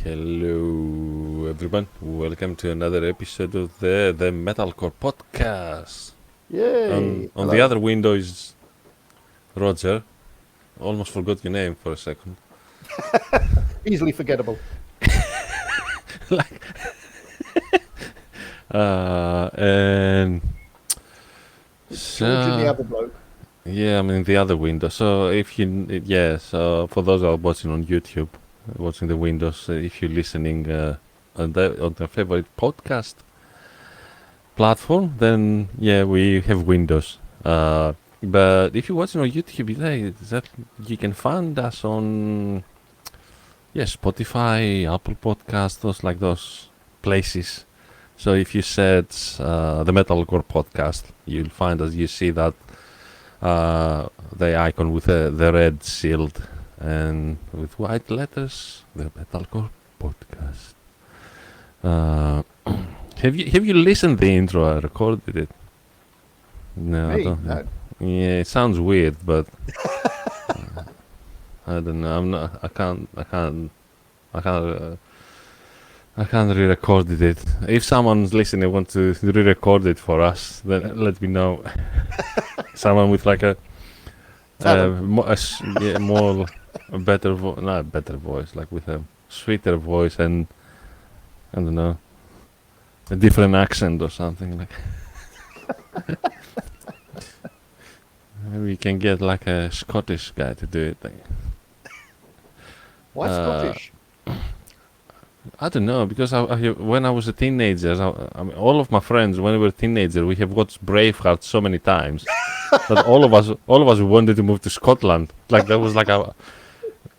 Hello, everyone. Welcome to another episode of the MetalCorps podcast. Yay! On the other window is Roger. Almost forgot your name for a second. Easily forgettable. And George and the other bloke. yeah, I'm in the other window. So so for those who are watching on YouTube, watching the windows, if you're listening on the favorite podcast platform, then yeah, we have windows. But if you're watching on YouTube, you can find us on Spotify, Apple Podcasts, those places. So if you search the Metalcore podcast, you'll find us. You see that the icon with the red shield and with white letters, the Metalcore podcast. Have you listened the intro? I recorded it. No, I don't. No. Yeah, it sounds weird, but I don't know. I'm not. I can't. I can't re-record it. If someone's listening and wants to re-record it for us, then let me know. Someone with like a better voice, not better voice, like with a sweeter voice and I don't know, a different accent or something like. Maybe we can get like a Scottish guy to do it. Why Scottish? I don't know, because when I was a teenager, I mean, all of my friends, when we were teenagers, we have watched Braveheart so many times that all of us wanted to move to Scotland. Like that was like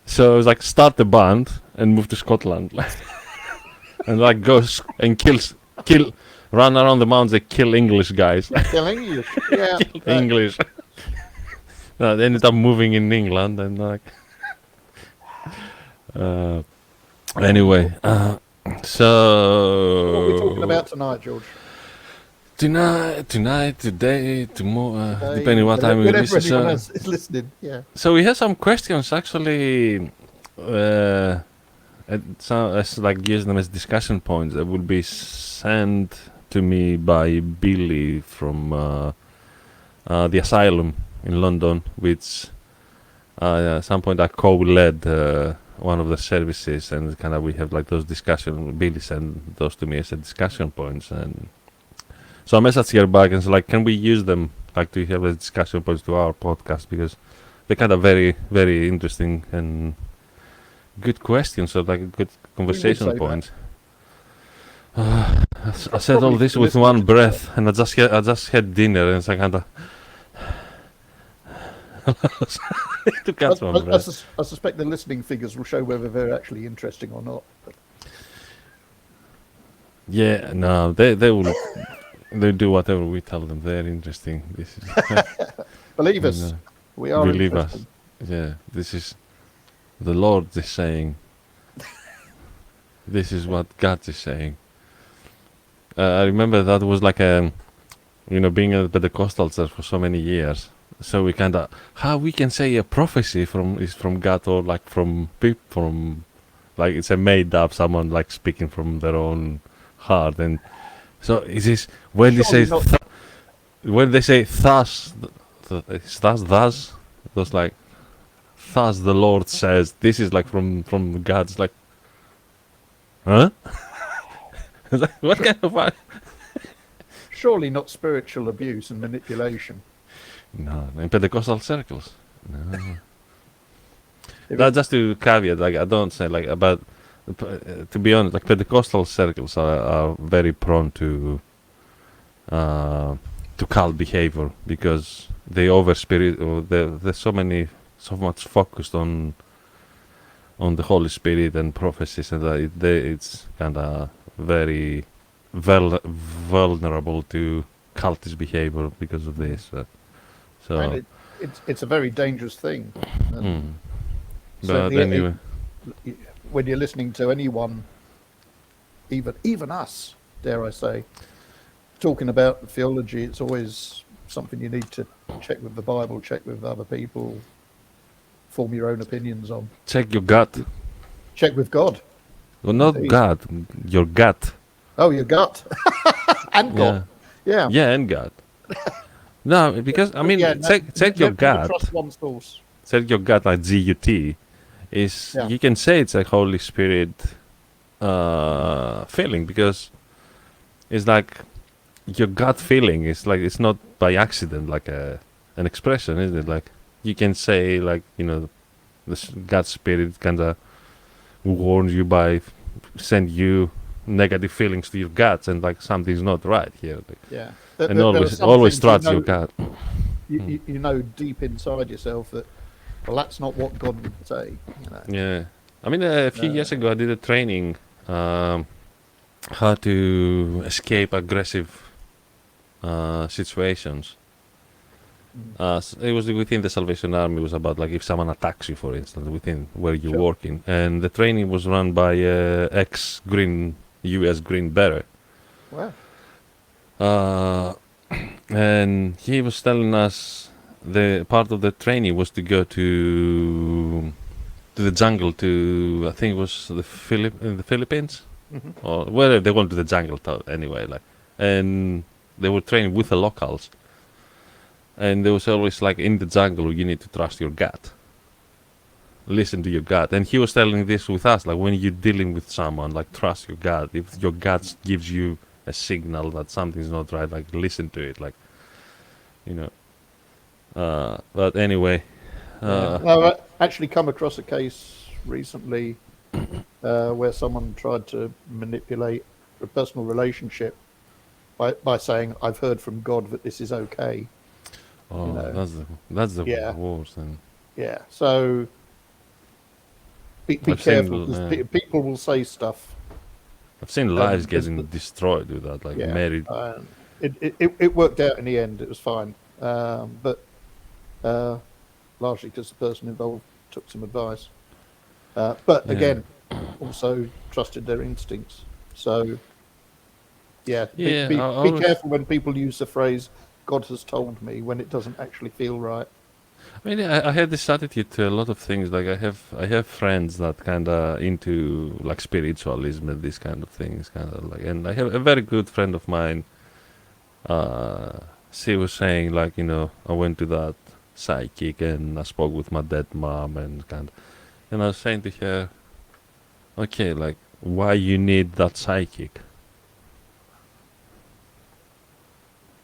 so it was like start the band and move to Scotland, and like go and kill, run around the mountains and kill English guys. Kill English. Yeah. English. No, they ended up moving in England and like. Anyway, so What are we talking about tonight, George? today, tomorrow, depending what time we Whenever listen. anyone else is listening, yeah. So we have some questions actually. As like use them as discussion points that will be sent to me by Billy from the asylum in London, which at some point I co-led one of the services, and kind of we have like those discussion. Billy sent those to me as a discussion points, and so I messaged her back and said, like, can we use them like to have a discussion points to our podcast, because they're kind of very, very interesting and good questions, so like good conversation points. I said all this with one breath, and I just had dinner, and it's like kind of. To catch my breath. I suspect the listening figures will show whether they're actually interesting or not. Yeah, no, they will. They do whatever we tell them. They're interesting. This is Believe us, we are believe interesting. us. Yeah, this is the Lord is saying. This is what God is saying. I remember that was like being a Pentecostal church for so many years. So we kind of how we can say a prophecy is from God, or like from like it's a made up someone like speaking from their own heart. And so is this when they say thus, it's thus those like thus the Lord says, this is like from God's, like, huh? What kind of Surely not spiritual abuse and manipulation. no, in Pentecostal circles, no. That's just to caveat, like I don't say like about. To be honest, like Pentecostal circles are very prone to cult behavior, because they over spirit, or there's so much focused on the Holy Spirit and prophecies, and it's kind of very vulnerable to cultish behavior because of this. So And it's a very dangerous thing. but anyway, When you're listening to anyone, even us, dare I say, talking about theology, it's always something you need to check with the Bible, check with other people, form your own opinions on. check your gut. Check with God. Well, not Indeed. God, your gut. Oh, your gut and God. Yeah, Yeah. yeah, and God. No, because I But yeah, mean, check your never gut. trust one source. Check your gut, like GUT. Is Yeah. you can say it's a Holy Spirit feeling, because it's like your gut feeling is like, it's not by accident, like an expression, isn't it? Like you can say, like, the gut spirit kind of warns you by send you negative feelings to your guts, and like something's not right here. Like, Yeah. and There are always some always things you trust your know, gut. you know deep inside yourself that, well, that's not what God would say. You know. Yeah, I mean, a few Uh, years ago I did a training, um, how to escape aggressive situations. mm, It was within the Salvation Army. It was about, like, if someone attacks you, for instance, within where you're sure. working. And the training was run by ex-Green U.S. Green Beret. Wow. Uh, and he was telling us the part of the training was to go to the jungle, to, I think it was in the Philippines, Hmm. or where they went to the jungle anyway, like, and they were training with the locals. And there was always, like, in the jungle, you need to trust your gut, listen to your gut. And he was telling this with us, like, when you're dealing with someone, like, trust your gut. If your gut gives you a signal that something's not right, like, listen to it, like, you know. But anyway, Yeah. uh, No, I actually come across a case recently where someone tried to manipulate a personal relationship by saying, "I've heard from God that this is okay." You oh, know. that's the Yeah. worst. And Yeah. So be I've seen, careful, because people will say stuff. I've seen lives Because getting destroyed with that, like yeah, married. it worked out in the end. It was fine. But uh, largely because the person involved took some advice. But Yeah, again, also trusted their instincts. So yeah, yeah. I be always, careful when people use the phrase "God has told me" when it doesn't actually feel right. I mean, I have this attitude to a lot of things. Like, I have friends that kind of into, like, spiritualism and these kind of things, kind of like. And I have a very good friend of mine. She was saying, like, I went to that psychic and I spoke with my dead mom, and I was saying to her, okay, like, why you need that psychic?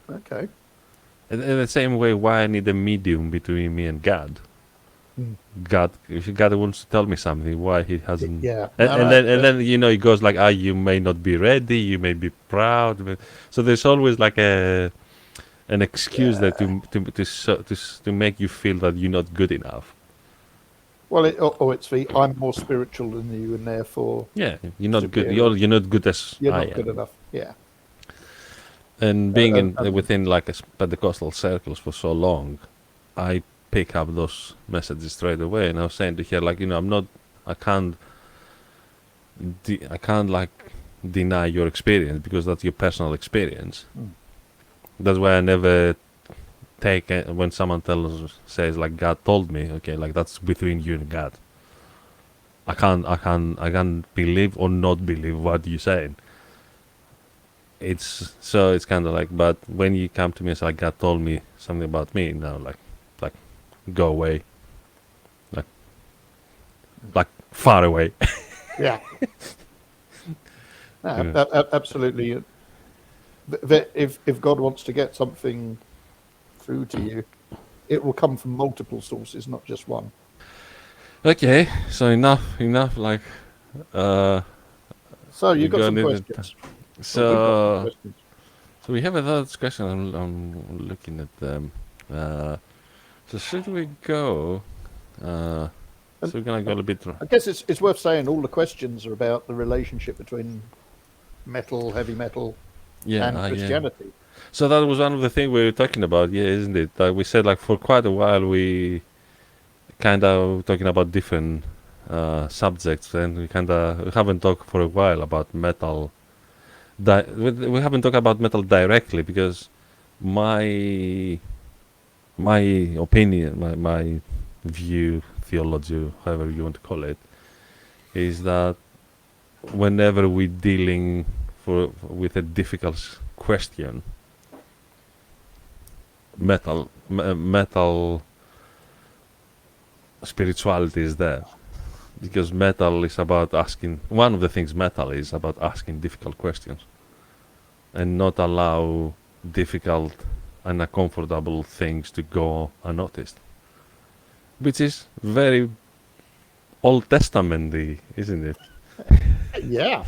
Okay. And in the same way, why I need a medium between me and God? Mm. God, if God wants to tell me something, why he hasn't? Yeah. And, No, and no. then and then it goes like, you may not be ready, you may be proud, so there's always like an excuse that Yeah. to make you feel that you're not good enough. Well, it's the I'm more spiritual than you, and therefore Yeah, you're not good. superior. You're not good as You're I not good am. enough. Yeah. And being in And within, like, Pentecostal circles for so long, I pick up those messages straight away. And I was saying to her, like, I'm not, I can't, I can't, like, deny your experience, because that's your personal experience. mm, That's why I never take it when someone says, like, God told me. Okay, like, that's between you and God. I can't believe or not believe what you're saying. It's kind of like, but when you come to me and say, like, God told me something about me, now, like, go away, like like far away. yeah. No, Yeah. absolutely. If God wants to get something through to you, it will come from multiple sources, not just one. Okay, so enough. Like, So we you've got go some into questions. Well, we've got some so questions. so we have another discussion. I'm looking at them. So should we go? Uh, And so we're gonna go a bit. I guess it's worth saying all the questions are about the relationship between metal, heavy metal, Yeah, and yeah. Christianity. So that was one of the things we were talking about, yeah, isn't it? Like we said, like, for quite a while we kind of talking about different subjects, and we haven't talked for a while about metal. We haven't talked about metal directly, because my my opinion, my view, theology, however you want to call it, is that whenever we're dealing with a difficult question, metal spirituality is there, because metal is about asking. One of the things metal is about asking difficult questions, and not allow difficult and uncomfortable things to go unnoticed, which is very Old Testament-y, isn't it? Yeah,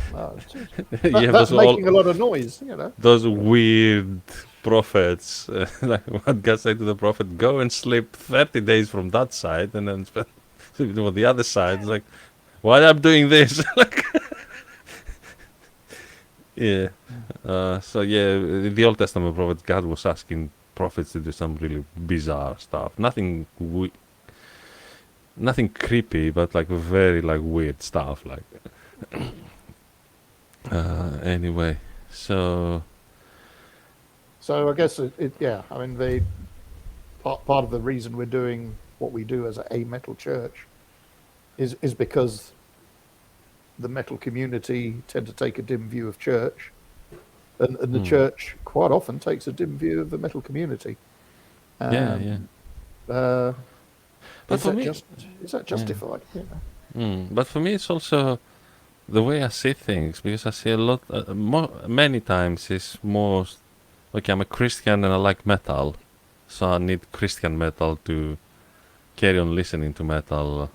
You have that's those making a lot of noise, you know. those weird prophets, like what God said to the prophet, go and sleep 30 days from that side, and then sleep on the other side. It's like, why I'm doing this? Like, yeah. So yeah, in the Old Testament prophet, God was asking prophets to do some really bizarre stuff. Nothing creepy, but like very like weird stuff. Like, anyway, so So I guess yeah, I mean, the part of the reason we're doing what we do as a metal church is because the metal community tend to take a dim view of church, and the church quite often takes a dim view of the metal community. yeah. But Is for that me, is that justified? You know? but for me, it's also the way I see things, because I see a lot, many times is more, okay, I'm a Christian and I like metal, so I need Christian metal to carry on listening to metal.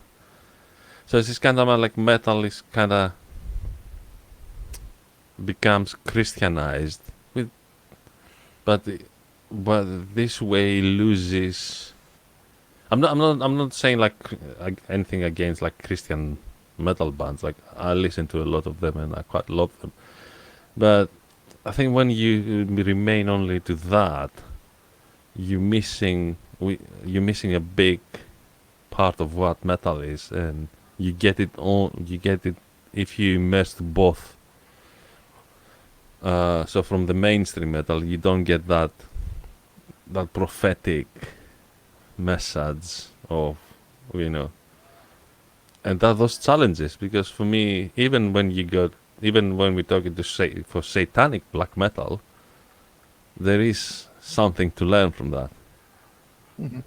So it's kind of like metal is kind of becomes Christianized, with, but this way loses. I'm not saying like anything against like Christian metal bands. Like I listen to a lot of them and I quite love them. But I think when you remain only to that, you're missing a big part of what metal is, and you get it if you immerse both. So from the mainstream metal, you don't get that prophetic message of, and those challenges, because for me, even when we're talking to for satanic black metal, there is something to learn from that. Mm-hmm.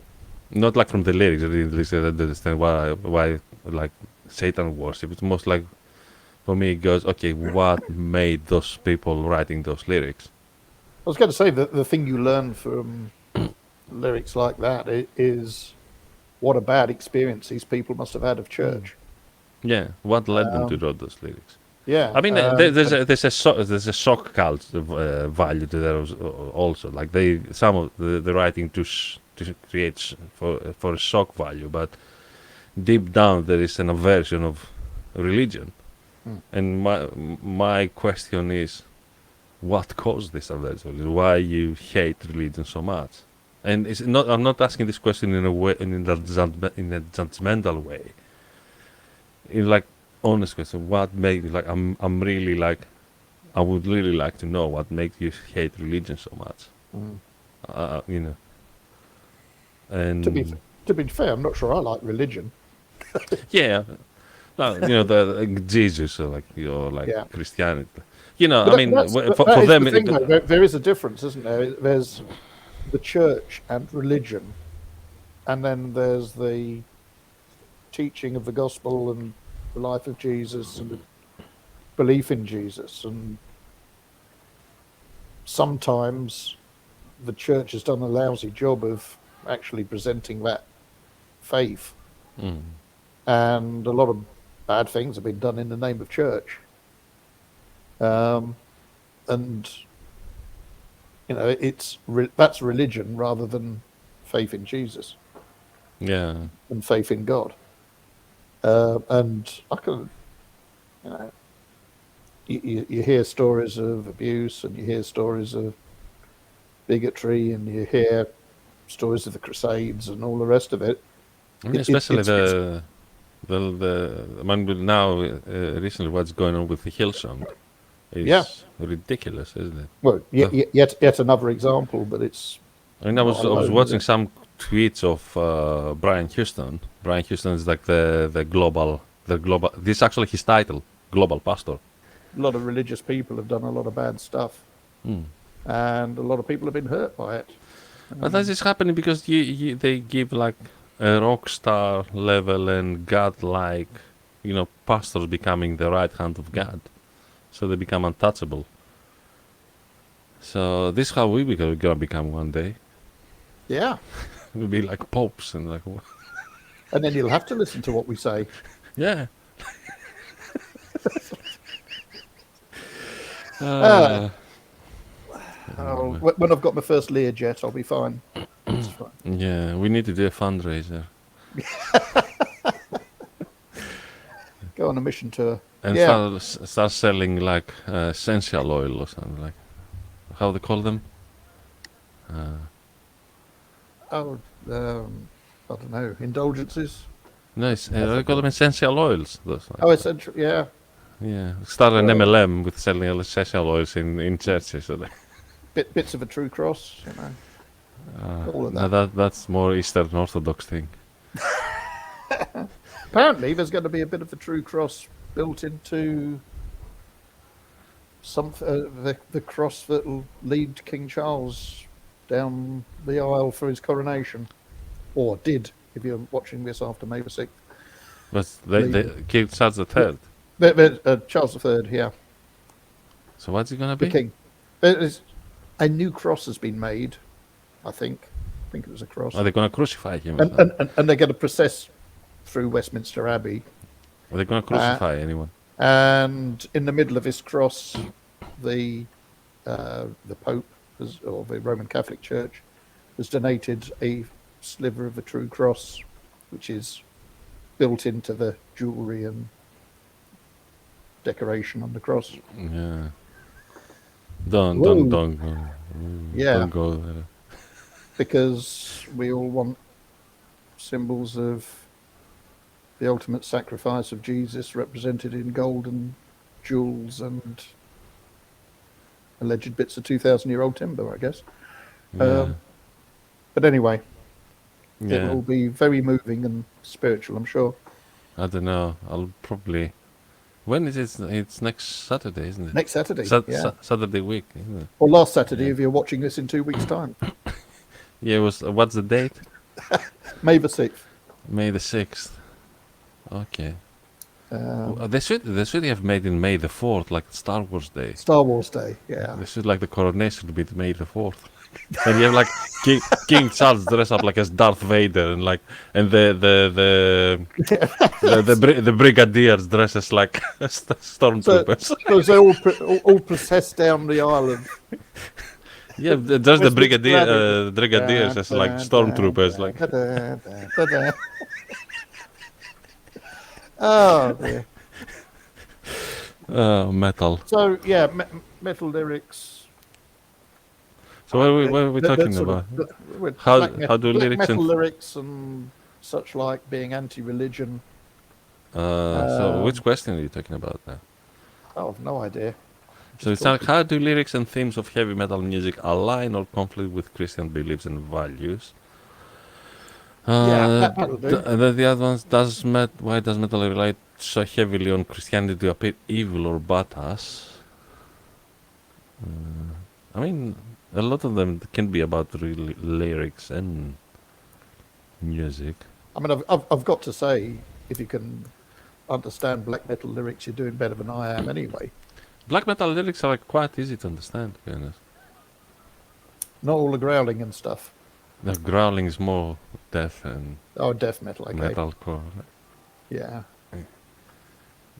Not like from the lyrics. I didn't understand why like Satan worship. It's most like, for me, it goes, okay, what made those people writing those lyrics? I was going to say that the thing you learn from lyrics like that is what a bad experience these people must have had of church. Yeah, what led them to write those lyrics? Yeah, I mean, there's a shock cult value to that also. Like some of the writing to create for a shock value, but deep down there is an aversion of religion. And my question is, what caused this aversion? Why you hate religion so much? And it's not. I'm not asking this question in a judgmental way. In like honest question, what made you like? I'm really like, I would really like to know what makes you hate religion so much. And to be fair, I'm not sure I like religion. yeah, the Jesus or like Christianity. But I mean, for them, the thing, though, there is a difference, isn't there? There's the church and religion, and then there's the teaching of the gospel and the life of Jesus and the belief in Jesus. And sometimes the church has done a lousy job of actually presenting that faith. And a lot of bad things have been done in the name of church. And that's religion rather than faith in Jesus. Yeah. And faith in God. And I can, you hear stories of abuse, and you hear stories of bigotry, and you hear stories of the Crusades and all the rest of it. I mean, especially the now recently what's going on with the Hillsong is ridiculous, isn't it? Well, yet another example, but it's. I mean, I was watching some tweets of Brian Houston. Brian Houston is like the global. This is actually his title, global pastor. A lot of religious people have done a lot of bad stuff, and a lot of people have been hurt by it. But that is happening because they give like a rock star level and God-like, pastors becoming the right hand of God, so they become untouchable. So this is how we gonna become one day. Yeah, We'll be like popes and like, and then you'll have to listen to what we say. yeah. When I've got my first Learjet, I'll be fine. It's fine. Yeah, we need to do a fundraiser Go on a mission tour. and Yeah. start selling like essential oil or something, like how they call them. Oh, I don't know. Indulgences. No, they call them essential oils. Those, like, Oh, essential. Yeah. yeah, start an MLM with selling essential oils in churches. So Bits of a true cross. All of that. that's more Eastern Orthodox thing. Apparently, there's going to be a bit of a true cross built into the cross that will lead King Charles down the aisle for his coronation, or did, if you're watching this after May the 6th. But they King Charles III. Charles III, yeah, So what's it gonna the be? king. A new cross has been made, I think. I think it was a cross. Are they gonna crucify him? And they're going to process through Westminster Abbey. Are they gonna crucify anyone? And in the middle of this cross, the Pope, or the Roman Catholic Church, has donated a sliver of the true cross, which is built into the jewellery and decoration on the cross. Yeah. Don't go. Yeah. Don't go there. Because we all want symbols of the ultimate sacrifice of Jesus represented in gold and jewels and alleged bits of 2,000-year-old timber, I guess. Yeah. But anyway, it Yeah. will be very moving and spiritual, I'm sure. I don't know. I'll probably. When is it? It's next Saturday, isn't it? Next Saturday, yeah. Saturday week, isn't it? Or last Saturday, Yeah. if you're watching this in 2 weeks' time. Yeah. It was. What's the date? May the 6th. May the 6th. Okay. Um, They should have made it May the 4th, like Star Wars Day. Star Wars Day, yeah. They should like the coronation to be May the 4th. And you have like King Charles dress up like as Darth Vader, and like the brigadiers dress as like stormtroopers. So they all process down the aisle of... Yeah, just the Westminster brigadiers as like stormtroopers, like. Oh, dear. Metal. So, yeah, metal lyrics. So what are we talking about? How do black lyrics metal and lyrics and such like being anti-religion? so which question are you talking about now? I have no idea. So it's like, how do lyrics and themes of heavy metal music align or conflict with Christian beliefs and values? That'll do. The other ones, why does metal rely so heavily on Christianity to appear evil or badass? I mean, a lot of them can be about lyrics and music. I mean, I've got to say, if you can understand black metal lyrics, you're doing better than I am anyway. Black metal lyrics are like quite easy to understand, to be honest. Not all the growling and stuff. The growling is more death and Oh, death metal, okay. metalcore. Yeah.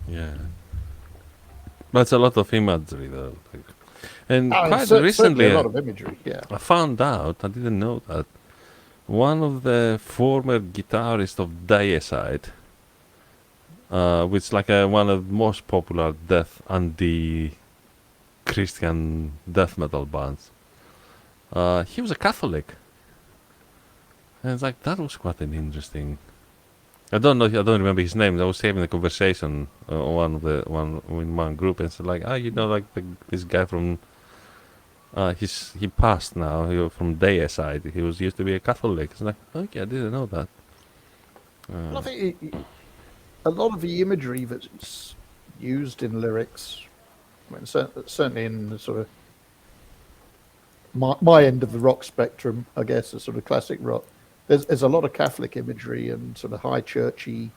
Yeah. But it's a lot of imagery though. And quite certainly recently, a lot of imagery, yeah. I found out, I didn't know that, one of the former guitarists of Deicide, which is like one of the most popular death anti-Christian death metal bands, he was a Catholic. And it's like, that was quite an interesting... I don't remember his name. I was having a conversation in one group, and said like, like this guy from... he passed now. From Deicide. He used to be a Catholic. It's like, okay, I didn't know that. Well, I think a lot of the imagery that's used in lyrics. I mean, certainly in the sort of my end of the rock spectrum, I guess, the sort of classic rock. There's a lot of Catholic imagery and sort of high churchy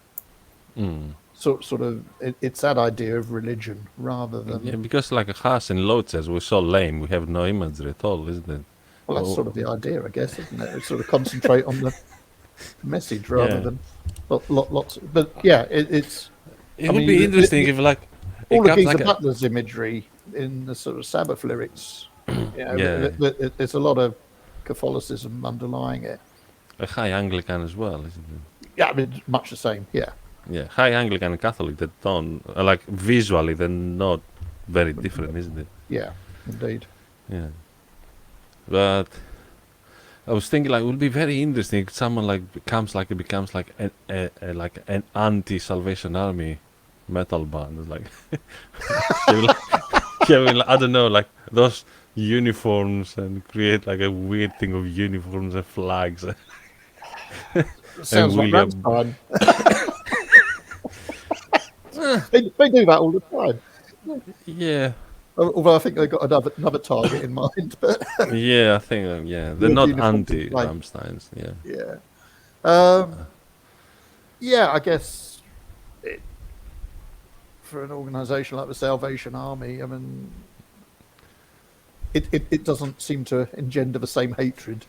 sort of. It's that idea of religion rather than. Yeah, because like us in Lotus, we're so lame. We have no imagery at all, isn't it? Well, that's sort of the idea, I guess, isn't it? Sort of concentrate on the message rather than lots. But yeah, it's. It would be interesting if like all of Geezer like Butler's imagery in the sort of Sabbath lyrics. Yeah. There's a lot of Catholicism underlying it. a high Anglican as well, isn't it? Yeah, I mean, much the same. Yeah. Yeah, high Anglican and Catholic, they don't like visually. They're not very different, isn't it? Yeah, indeed. Yeah, but I was thinking like it would be very interesting if someone like becomes like an anti-Salvation Army metal band. It's like having, like, I don't know, like those uniforms and create like a weird thing of uniforms and flags. Sounds like William- Rammstein. they do that all the time. Yeah, Although I think they've got another target in mind. But yeah, I think yeah, they're not Uniforms is like- anti-Rammsteins. Yeah. yeah, I guess for an organisation like the Salvation Army, I mean, it doesn't seem to engender the same hatred.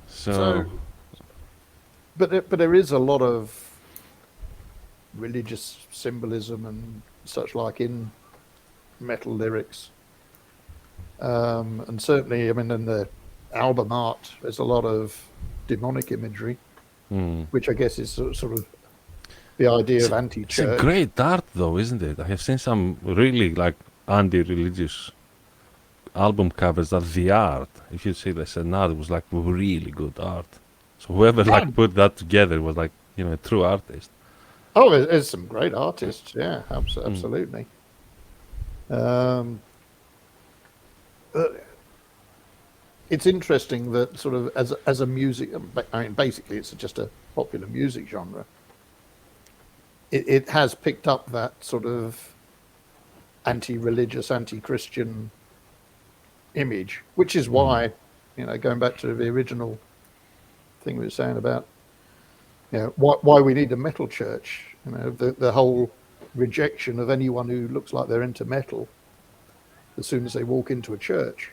So But there is a lot of religious symbolism and such like in metal lyrics, and certainly, I mean, in the album art, there's a lot of demonic imagery, which I guess is sort of the idea of it's a anti-church. great art, though, isn't it? I have seen some really like anti-religious album covers that the art, if you see this, an art was like really good art. So whoever like put that together was like, you know, a true artist. Oh, there's some great artists. Yeah, absolutely. But it's interesting that sort of as a music, I mean, basically it's just a popular music genre. It has picked up that sort of anti-religious, anti-Christian image, which is why, you know, going back to the original thing we were saying about, you know, why we need a metal church. You know, the whole rejection of anyone who looks like they're into metal as soon as they walk into a church.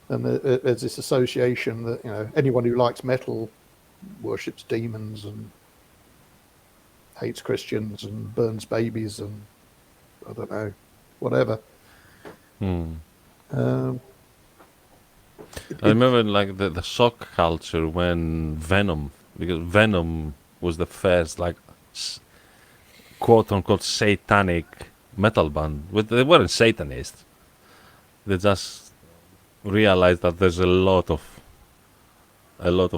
And there's this association that, you know, anyone who likes metal worships demons and hates Christians and burns babies and I don't know, whatever. I remember like the shock culture when Venom, because Venom was the first like quote unquote satanic metal band. But they weren't Satanists. They just realized that there's a lot of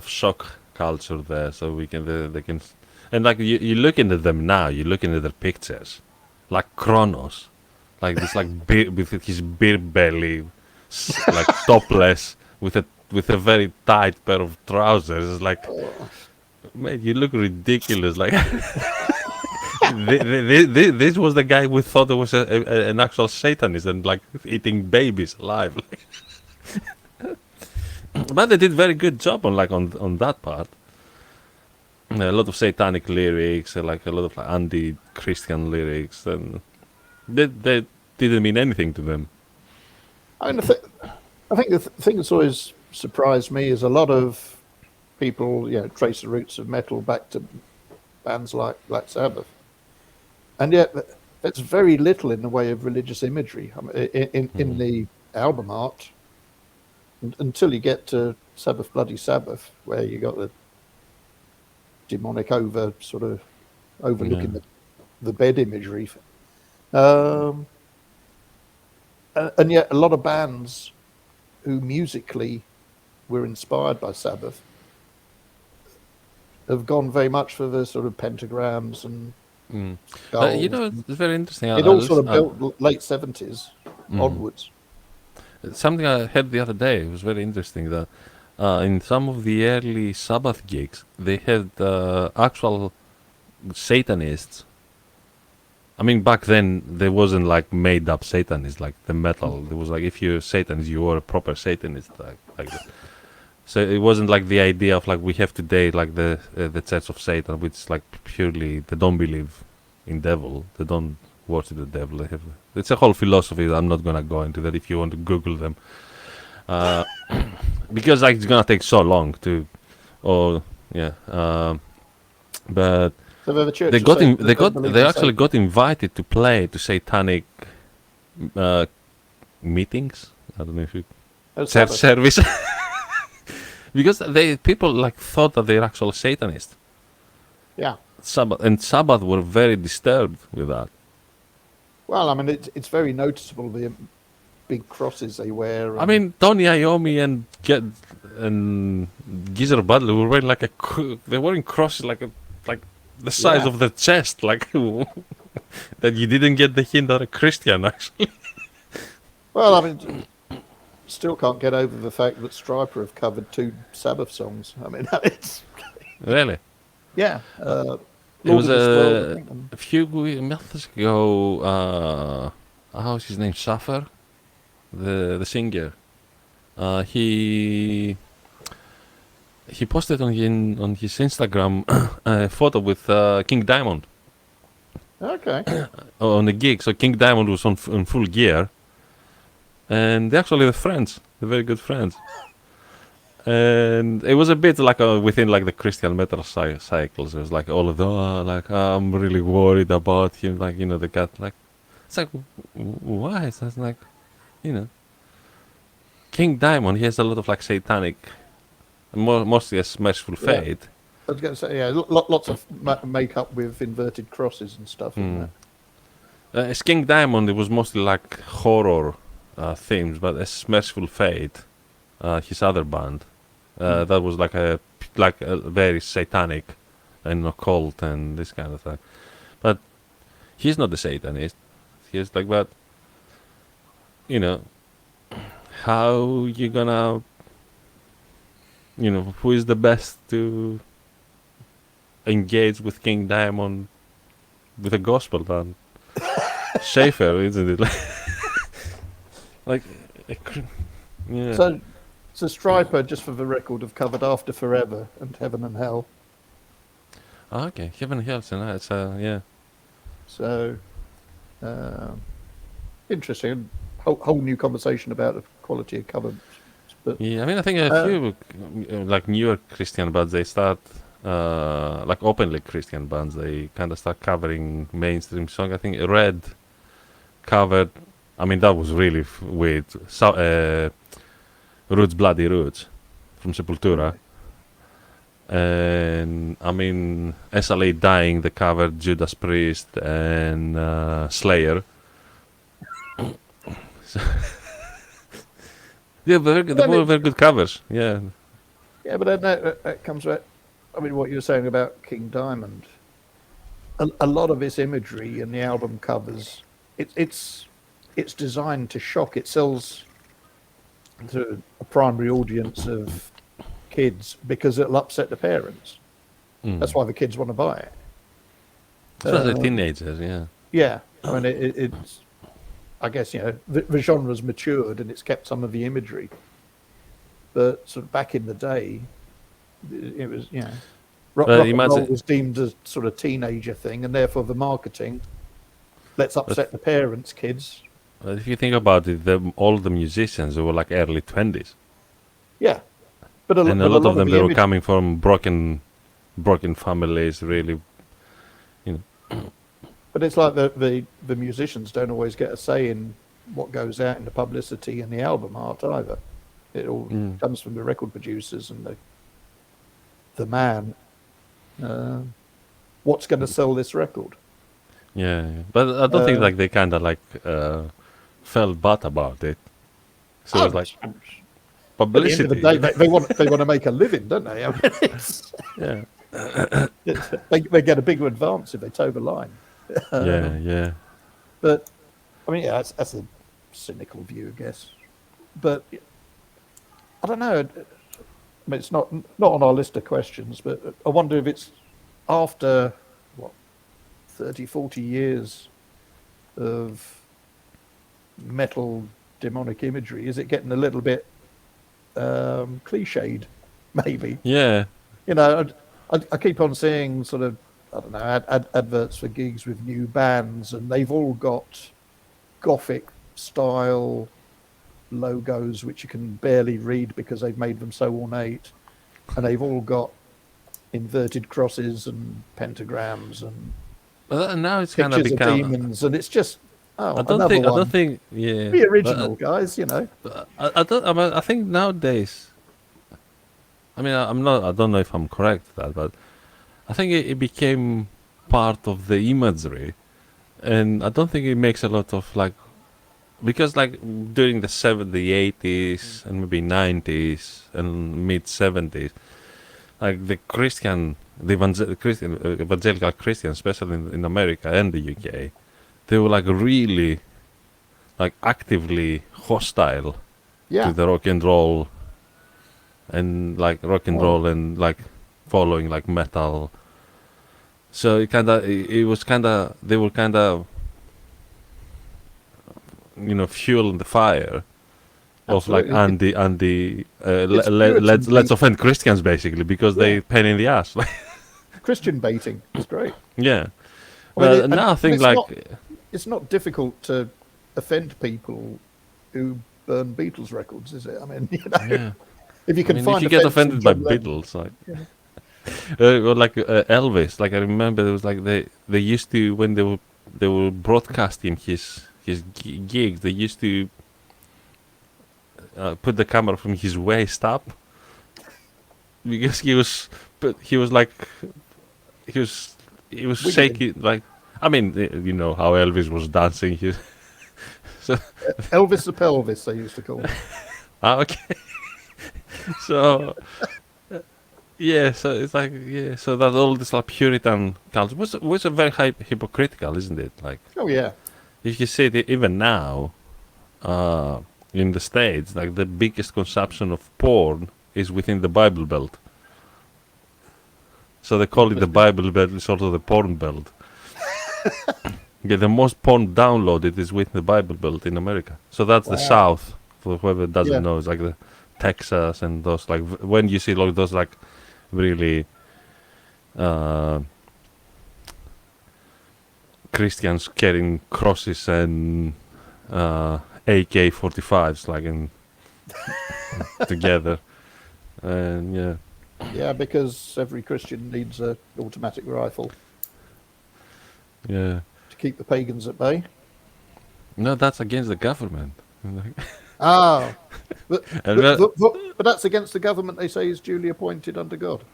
shock culture there, so they can, and like you look into them now, you look into their pictures, like Kronos, like this like with his beer belly, like topless with a very tight pair of trousers. It's like, man, you look ridiculous. Like this was the guy we thought it was an actual Satanist and like eating babies alive. But they did very good job on that part. A lot of satanic lyrics, like a lot of like anti-Christian lyrics, and they didn't mean anything to them. I mean, I think the thing that's always surprised me is a lot of people, you know, trace the roots of metal back to bands like Black Sabbath, and yet there's very little in the way of religious imagery. I mean, in the album art, until you get to Sabbath Bloody Sabbath, where you got the demonic overlooking the bed imagery. And yet a lot of bands who musically were inspired by Sabbath have gone very much for the sort of pentagrams and skulls. You know, it's very interesting. It all sort of built late 70s onwards. Something I heard the other day, it was very interesting, that in some of the early Sabbath gigs, they had actual Satanists. I mean, back then there wasn't like made-up Satanists like the metal. There was like if you're a Satanist, you were a proper Satanist, like that. So it wasn't like the idea of like we have today like the Church of Satan, which is like purely they don't believe in devil. They don't worship the devil. They have it's a whole philosophy. I'm not gonna go into that. If you want to Google them, uh, because like it's gonna take so long to, or yeah. But So they're the Church of Satan that don't believe they in actually Satan. got invited to play to satanic uh, meetings. I don't know if you Oh, church Sabbath. service because they people like thought that they're actual Satanists. Yeah. Sabbath were very disturbed with that. Well, I mean, it's very noticeable the big crosses they wear. I And mean, Tony Iommi and Geezer Butler were wearing like they're wearing crosses like the size yeah. of their chest, like that you didn't get the hint that a Christian actually. Well, I mean, still can't get over the fact that Stryper have covered 2 Sabbath songs. I mean, it's Really. yeah. It Lord was of this World, I think. And, a few months ago. How's his name? Suffer, the singer. He posted on his Instagram a photo with King Diamond okay. on a gig. So King Diamond was on full gear, and they're actually the friends. They're very good friends. And it was a bit like within like the Christian metal cycles. It was like all of the like I'm really worried about him. Like they got like it's like why? So it's like you know King Diamond. He has a lot of like satanic, mostly a merciful Yeah. fate. I was going to say, yeah, lots of makeup with inverted crosses and stuff in Mm. there. As King Diamond, it was mostly like horror themes, but as Merciful Fate, his other band, that was like a very satanic and occult and this kind of thing. But he's not the Satanist. He's like, but you know, how you gonna, who is the best to engage with King Diamond with the gospel then? Schaefer, isn't it? Like, yeah. So Stryper, just for the record, have covered After Forever and Heaven and Hell. Okay, Heaven Helps, and it's yeah. So interesting. Whole new conversation about the quality of covers. But Yeah, I mean, I think a few like newer Christian bands they start like openly Christian bands they kind of start covering mainstream song. I think Red covered. I mean, that was really weird. Roots, Bloody Roots from Sepultura. And I mean, SLA Dying, they covered Judas Priest and Slayer. Yeah, they were very good covers. Yeah. yeah, but then that comes back. I mean, what you were saying about King Diamond. A lot of its imagery in the album covers, it's designed to shock. It sells to a primary audience of kids because it'll upset the parents. That's why the kids want to buy it. Especially teenagers, yeah. Yeah, I mean, it's. I guess the genre's matured and it's kept some of the imagery, but sort of back in the day, it was rock and roll was deemed a sort of teenager thing, and therefore the marketing. Let's upset the parents, kids. But if you think about it, all the musicians they were like early 20s. Yeah, but a lot of them they were image, coming from broken families, really. But it's like the musicians don't always get a say in what goes out in the publicity and the album art either. It all comes from the record producers and the man. What's going to sell this record? Yeah. But I don't think like they kind of like felt bad about it. So it's like publicity. At the end of the day, they want to make a living, don't they? I mean, yeah. They get a bigger advance if they toe the line. Yeah. But I mean, yeah, that's a cynical view, I guess. But I don't know. I mean, it's not on our list of questions, but I wonder if it's after what 30, 40 years of metal demonic imagery, is it getting a little bit cliched? Maybe. Yeah. You know, I keep on seeing sort of, I don't know, adverts for gigs with new bands, and they've all got Gothic style logos which you can barely read because they've made them so ornate, and they've all got inverted crosses and pentagrams and Now it's kind of pictures of become. demons, and it's just I another one. don't think. Yeah. Be original, guys. You know. I don't. I think nowadays. I mean, I'm not. I don't know if I'm correct with that, but I think it became part of the imagery, and I don't think it makes a lot of like, because like during the 70s, 80s, and maybe 90s and mid 70s, like the evangelical Christians, especially in America and the UK, they were like really, like actively hostile Yeah. to the rock and roll, and like rock and Oh. roll and like following like metal. So it was they were fueling the fire of like Absolutely. let's offend Christians basically because they pain in the ass. Christian baiting. It's great. Yeah. I mean, Well, and now I think it's like it's not difficult to offend people who burn Beatles records, is it? I mean, you know, yeah. if you can I mean, find if you get offence in offended by John Lennon- Beatles, like Yeah. or like Elvis, like I remember there was like they used to when they were broadcasting his gigs, they used to put the camera from his waist up because he was like he was Wiggling. shaking like. I mean, you know how Elvis was dancing. Elvis the pelvis, they used to call him. Okay. So yeah, so it's like so that all this like Puritan culture was a very hypocritical, isn't it? Like Oh yeah, if you see it even now, in the States, like the biggest consumption of porn is within the Bible Belt. So they call it the Bible Belt, it's sort of the porn belt. Yeah, the most porn downloaded is within the Bible Belt in America. So that's the Wow. South, for whoever doesn't Yeah. know. It's like the Texas and those like when you see like those like really Christians carrying crosses and AK-45s like in together, and yeah. yeah, because every Christian needs a automatic rifle Yeah. to keep the pagans at bay. No, that's against the government. Ah, but, And but that's against the government they say is duly appointed under God,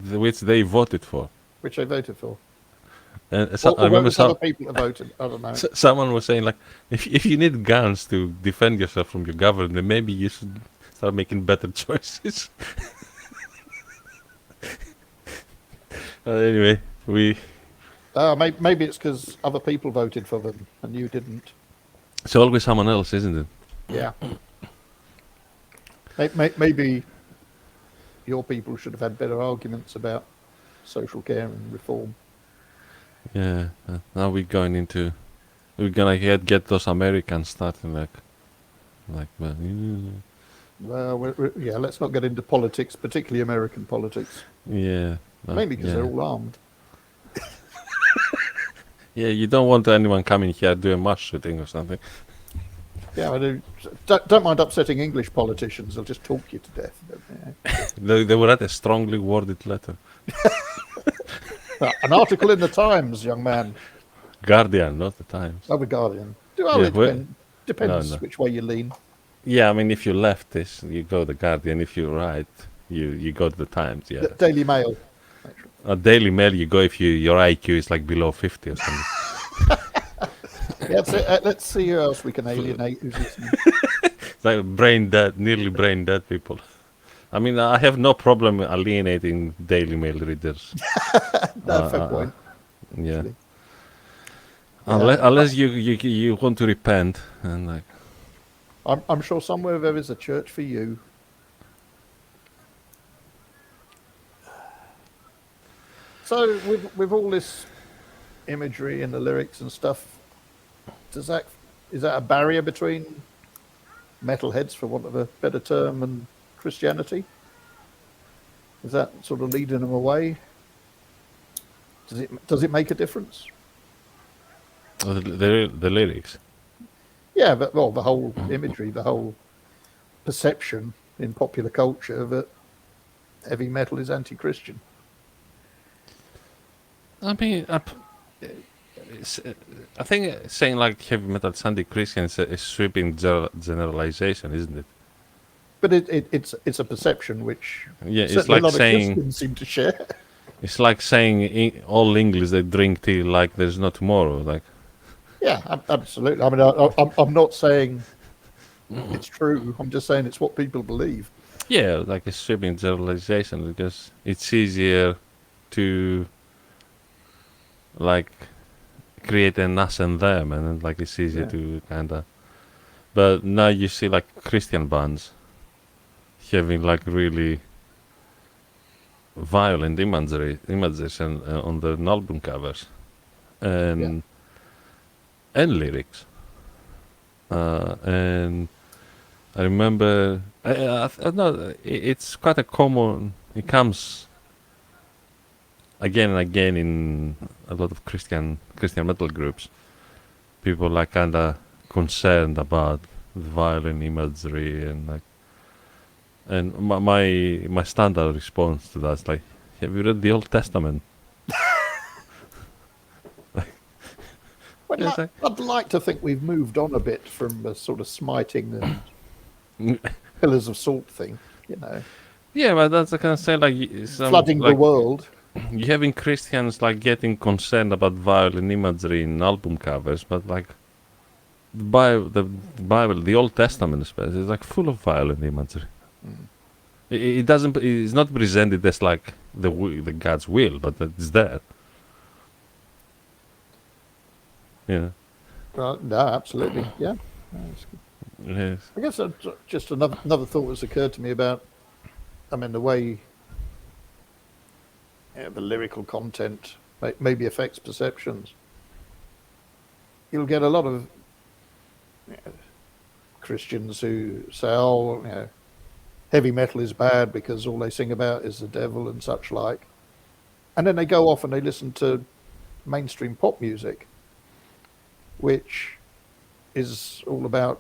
which they voted for. which they voted for. And Or I remember other people have voted. I don't know. someone was saying like, if you need guns to defend yourself from your government, then maybe you should start making better choices. Anyway, Maybe it's because other people voted for them and you didn't. it's always someone else, isn't it? Yeah. Maybe your people should have had better arguments about social care and reform. Yeah. Now we're gonna get those Americans starting like, well, Well, yeah, let's not get into politics, particularly American politics. yeah. Mainly because yeah. they're all armed. Yeah, you don't want anyone coming here doing mass shooting or something. Yeah, I do. Don't mind upsetting English politicians. They'll just talk you to death. They will write a strongly worded letter. An article in the Times, young man. Guardian, not the Times. Oh, the Guardian. Yeah, Depends no. which way you lean. Yeah, I mean, if you're leftist, you go the Guardian. If you're right, you go to the Times. Yeah. The Daily Mail. A Daily Mail, you go if your IQ is like below 50 or something. Yeah, let's see who else we can alienate who's listening. It's like nearly brain dead people. I mean, I have no problem alienating Daily Mail readers. No, fair point. Yeah. Actually. Unless you want to repent and like. I'm sure somewhere there is a church for you. So with all this imagery and the lyrics and stuff, is that a barrier between metalheads, for want of a better term, and Christianity? Is that sort of leading them away? Does it make a difference? The lyrics. Yeah, but well, the whole imagery, the whole perception in popular culture that heavy metal is anti-Christian. I mean, I think saying like heavy metal is anti-Christian is a sweeping generalization, isn't it? But it's a perception which Yeah, it's certainly like a lot saying of Christians seem to share. it's like saying all English they drink tea like there's no tomorrow. Like, Yeah, absolutely. I mean, I'm not saying it's true. I'm just saying it's what people believe. yeah, like a sweeping generalization because it's easier to like create an us and them, and then, like it's easier Yeah. to kind of. But now you see like Christian bands having like really violent images and on the album covers, and and lyrics. And I remember, no, it's quite a common. It comes again and again in a lot of Christian metal groups. People like kind of concerned about the violent imagery and like. And my standard response to that is like, have you read the Old Testament? Well, It's like, I'd like to think we've moved on a bit from the sort of smiting and pillars of salt thing, you know, yeah, but that's I can say like flooding the like world. you having Christians like getting concerned about violent imagery in album covers, but like the Bible, the Old Testament especially, is like full of violent imagery. Mm. It doesn't. It's not presented as like the God's will, but it's there. Yeah. No, absolutely, yeah. No, it's good. Yes. I guess just another thought that's occurred to me about, I mean, the way the lyrical content maybe affects perceptions. You'll get a lot of Christians who say, "Oh, you know, heavy metal is bad because all they sing about is the devil and such like," and then they go off and they listen to mainstream pop music, which is all about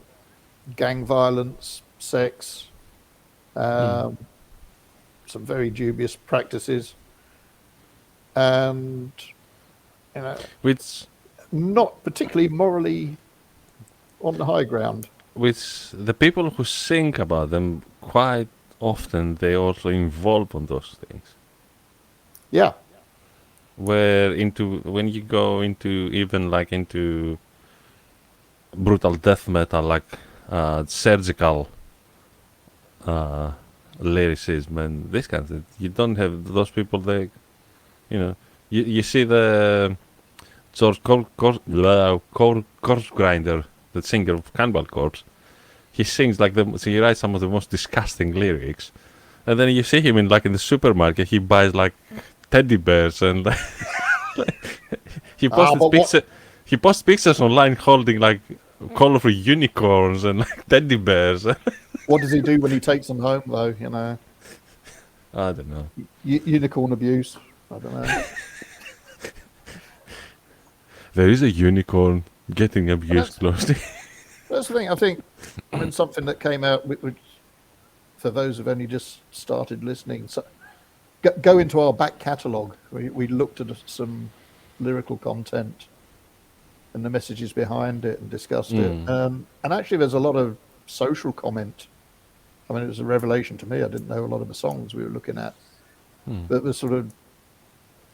gang violence, sex, some very dubious practices, and you know, Which not particularly morally on the high ground. the people who sing about them quite often they also involve on those things. Yeah, Where when you go into even like into brutal death metal, like surgical lyricism and this kind of thing, you don't have those people. They, you know, you see the George Corpse Grinder, the singer of Cannibal Corpse. He sings like so he writes some of the most disgusting lyrics, and then you see him in the supermarket. He buys like teddy bears and he he posts pictures online holding like colorful unicorns and like teddy bears. what does he do when he takes them home, though? You know, I don't know. unicorn abuse. I don't know. There is a unicorn getting abused closely. That's the thing. I think, I mean, something that came out for those who've only just started listening. So, go into our back catalogue. We looked at some lyrical content and the messages behind it and discussed it. And actually, there's a lot of social comment. I mean, it was a revelation to me. I didn't know a lot of the songs we were looking at. But there's sort of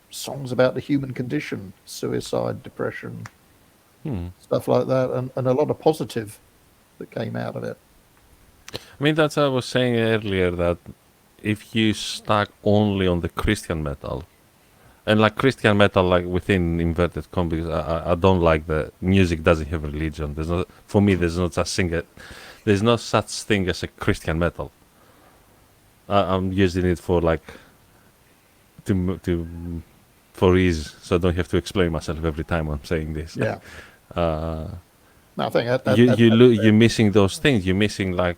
songs about the human condition, suicide, depression, stuff like that, and a lot of positive that came out of it. I mean, that's what I was saying earlier, that if you stuck only on the Christian metal, and like Christian metal, like within inverted commas, I don't like the music doesn't have religion. There's no, for me, there's no such thing as a Christian metal. I'm using it for like to for ease, so I don't have to explain myself every time I'm saying this. Yeah. uh, No, I think you're missing those things. You're missing like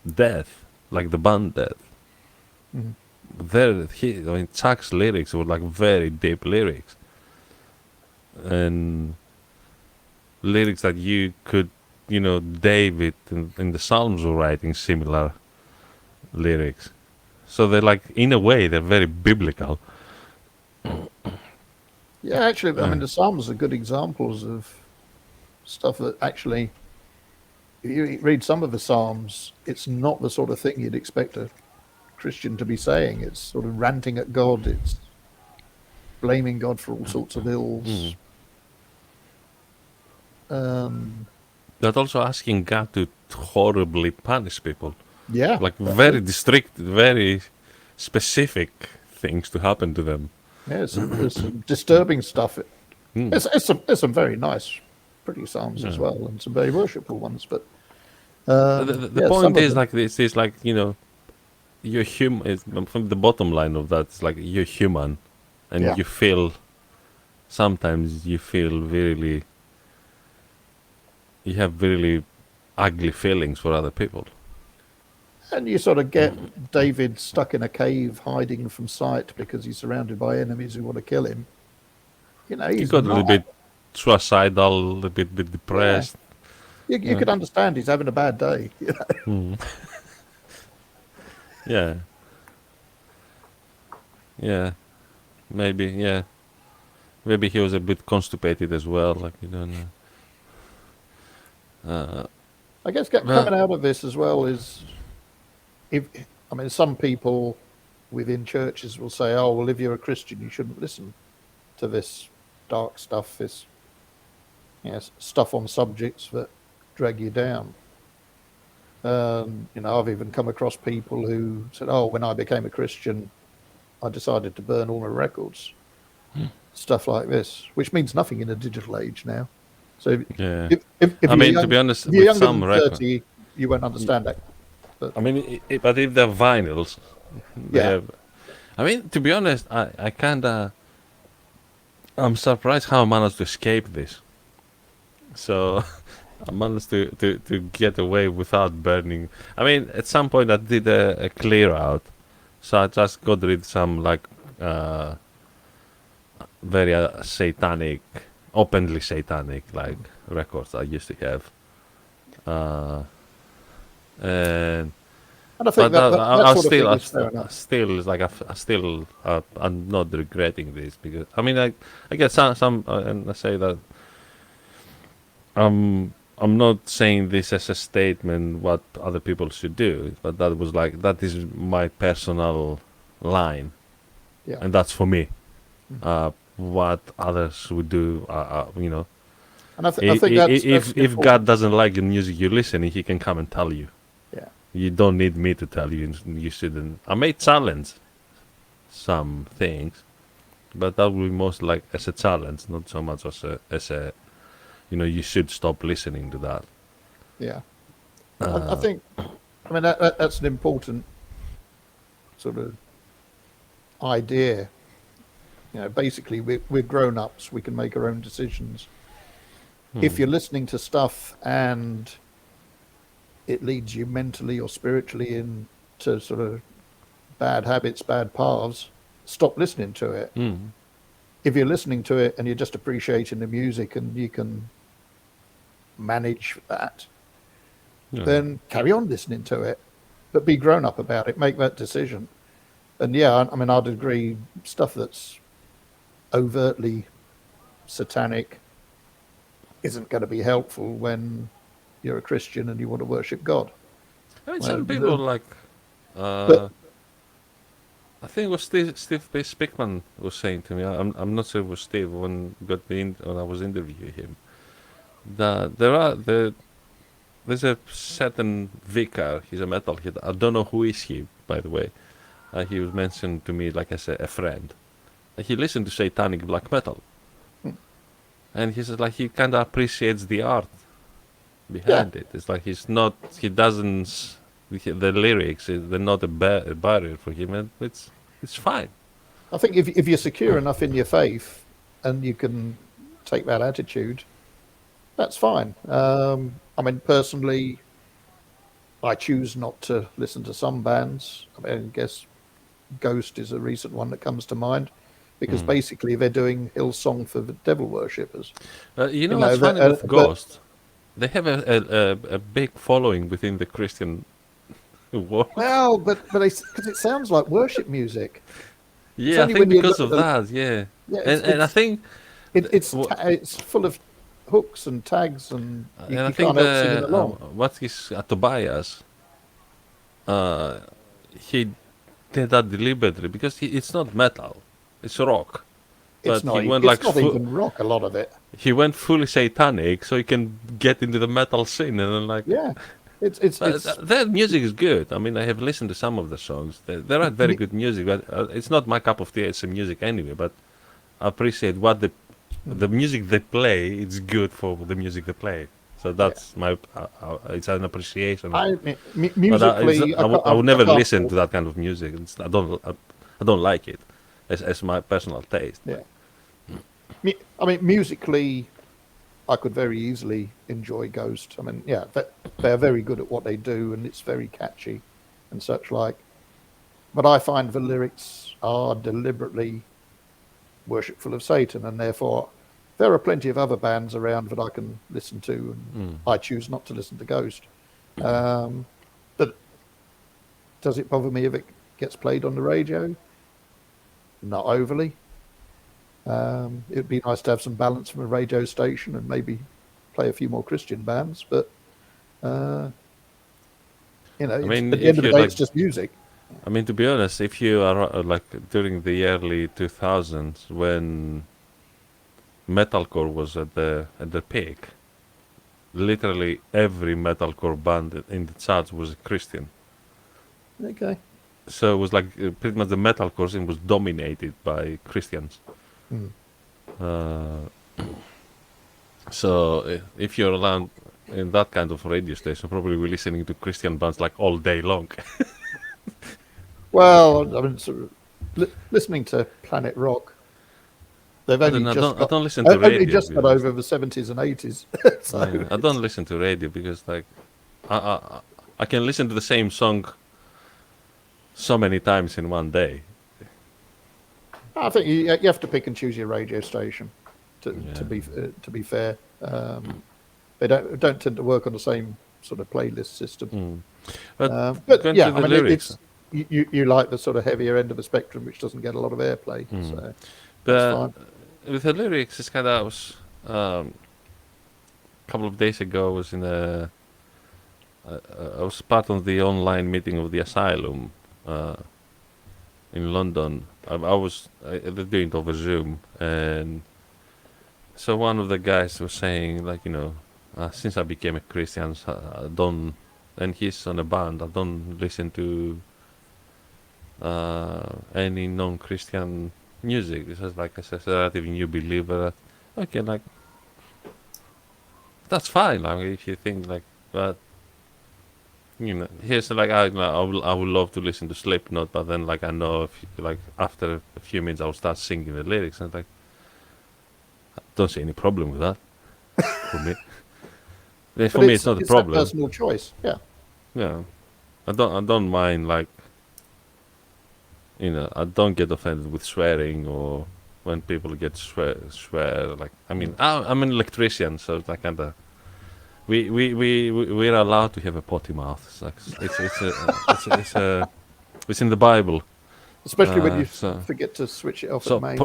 death, like the band death. Mhm. I mean, Chuck's lyrics were like very deep lyrics, and lyrics that you could, David in the Psalms were writing similar lyrics. So they're like, in a way, they're very biblical. Yeah, actually, I mean, the Psalms are good examples of stuff that actually, if you read some of the Psalms, it's not the sort of thing you'd expect a Christian to be saying. It's sort of ranting at God. It's blaming God for all sorts of ills. But also asking God to horribly punish people. Yeah, Like that's very it. very specific things to happen to them. Yeah, there's some disturbing stuff. Mm. There's some very nice, pretty Psalms as Yeah. well, and some very worshipful ones. But The yeah, some point of is them. like this is like, you're human. From the bottom line of that, it's like you're human, and Yeah. you feel. Sometimes you feel really. You have really ugly feelings for other people. And you sort of get David stuck in a cave hiding from sight because he's surrounded by enemies who want to kill him. You know, You he's got a little not. bit suicidal, a little bit Yeah, depressed. you Yeah. could understand he's having a bad day. You know? Mm. Yeah. Yeah. Maybe. Yeah. Maybe he was a bit constipated as well. Like, you don't know. I guess Well. coming out of this as well is, if I mean, some people within churches will say, "Oh, well, if you're a Christian, you shouldn't listen to this dark stuff, this stuff on subjects that drag you down." You know, I've even come across people who said, "Oh, when I became a Christian, I decided to burn all my records." Stuff like this, which means nothing in a digital age now. So Yeah. if I you're mean, to young, be honest, if you're with younger some than record. 30, you won't understand that. But I mean, but if they're vinyls, they yeah, have. I mean, to be honest, I kinda. I'm surprised how I managed to escape this. So I managed to get away without burning. I mean, at some point I did a clear out, so I just got rid some like very satanic, openly satanic like records I used to have. Uh, and and I think but that I sort of still, thing is fair enough. I'm not regretting this because I mean I get some and I say that I'm not saying this as a statement what other people should do, but that is my personal line, Yeah, and that's for me. What others would do, and I think that's if important. God doesn't like the music you're listening, He can come and tell you. Yeah, You don't need me to tell you. You shouldn't. I may challenge some things, but that will be most like as a challenge, not so much as a you should stop listening to that. yeah. I think, I mean, that's an important sort of idea. You know, basically, we're grown ups. We can make our own decisions. If you're listening to stuff and it leads you mentally or spiritually into sort of bad habits, bad paths, stop listening to it. Mm. If you're listening to it and you're just appreciating the music and you can manage that, Yeah. then carry on listening to it, but be grown up about it. Make that decision. And yeah, I mean, I'd agree. Stuff that's overtly satanic isn't going to be helpful when you're a Christian and you want to worship God. I mean, Well, some people like. but I think it was Steve Spickman was saying to me. I'm not sure it was Steve when when I was interviewing him. That there's a certain vicar. He's a metalhead. I don't know who is he, by the way. He was mentioned to me like as a friend. He listened to satanic black metal, and he says like he kind of appreciates the art behind it. It's like he doesn't. The lyrics they're not a barrier for him, and it's fine. I think if you're secure enough in your faith and you can take that attitude, that's fine. I mean, personally, I choose not to listen to some bands. I mean, I guess Ghost is a recent one that comes to mind, because basically they're doing Hillsong for the devil worshippers. You know You what's know, funny with but Ghost? They have a big following within the Christian world. well, but because it sounds like worship music. It's Yeah, I only think when you because look of at the that. Yeah, yeah, and I think it's full of hooks and tags, and and I you think can't help singing the along. what is Tobias, uh, he did that deliberately because it's not metal, it's rock. But he went like It's not even rock. A lot of it. he went fully satanic, so he can get into the metal scene, and then like Yeah, it's their music is good. I mean, I have listened to some of the songs. They are very mu- good music, but it's not my cup of tea as a music anyway. But I appreciate what the music they play. It's good for the music they play. So yeah. that's my it's an appreciation of. But Musically, I would I never can't listen fault. to that kind of music. I don't like it as my personal taste. Yeah, I mean, musically, I could very easily enjoy Ghost. I mean, yeah, they're very good at what they do, and it's very catchy and such like. But I find the lyrics are deliberately worshipful of Satan, and therefore there are plenty of other bands around that I can listen to, and I choose not to listen to Ghost. But does it bother me if it gets played on the radio? Not overly. It'd be nice to have some balance from a radio station and maybe play a few more Christian bands, but uh, I mean, at the end if of the you day, like, it's just music. I mean, to be honest, if you are like during the early 2000s when metalcore was at the peak, literally every metalcore band in the charts was a Christian. Okay. So it was like pretty much the metalcore scene was dominated by Christians. Mm. Uh, so if you're around in that kind of radio station, probably we're listening to Christian bands like all day long. Well, I mean, sort of listening to Planet Rock, they've I don't know, I don't listen to only radio just got because over the 70s and 80s. So yeah, I don't listen to radio because like I, I I can listen to the same song so many times in one day. I think you have to pick and choose your radio station. Yeah. To be fair, they don't tend to work on the same sort of playlist system. But But going yeah, to I the mean, lyrics, you like the sort of heavier end of the spectrum, which doesn't get a lot of airplay. So that's but fine. with the lyrics, it's kind of I was a couple of days ago. I was in I was part of the online meeting of the asylum in London. They're doing it over Zoom, and so one of the guys was saying like since I became a Christian, I don't, and he's on a band. I don't listen to any non-Christian music. This is like a relatively new believer. Okay, like that's fine. Like if you think like that, here's like I would love to listen to Slipknot, but then like I know if like after a few minutes I'll start singing the lyrics, and like I don't see any problem with that for me. For But me, it's not a it's that problem. personal choice. Yeah. Yeah, I don't mind like I don't get offended with swearing or when people get swear like I mean I'm an electrician, so it's like kind of we're allowed to have a potty mouth. It's like it's in the Bible. Especially when you So forget to switch it off at so mains.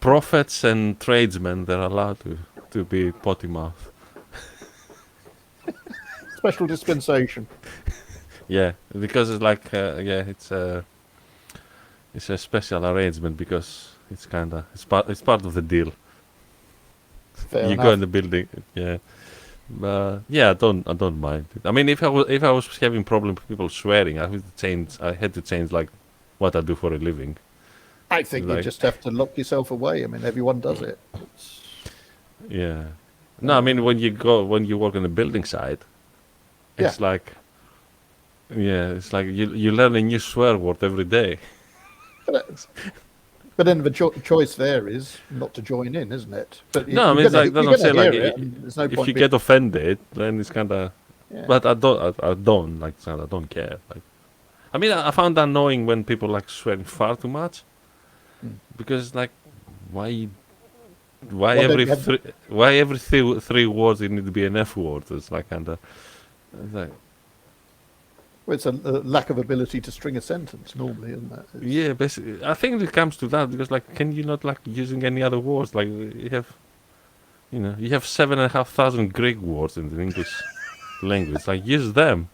prophets and tradesmen, they're allowed to be potty mouth. Special dispensation. Yeah, because it's like it's a special arrangement because it's part of the deal. Fair You go enough. in the building, yeah. Yeah, I don't mind it. I mean, if I was having problem with people swearing, I had to change like what I do for a living. I think you Like, just have to lock yourself away. I mean, everyone does it. yeah. No, I mean when you work on a building site, Yeah. it's like, yeah, it's like you learn a new swear word every day. But But then the choice there is not to join in, isn't it? But No, I mean, it's like, that's what I'm saying, like, there's no if point you get offended, then it's kind of, yeah. but I don't, like, I don't care. Like, I mean, I found that annoying when people, like, swearing far too much. Mm. Because, like, why Well, why every three words it need to be an F word? It's like, kind of, like, well, it's a lack of ability to string a sentence normally, isn't it? yeah, basically, I think it comes to that because, like, can you not, like, using any other words? Like, you have 7,500 Greek words in the English language. Like, use them.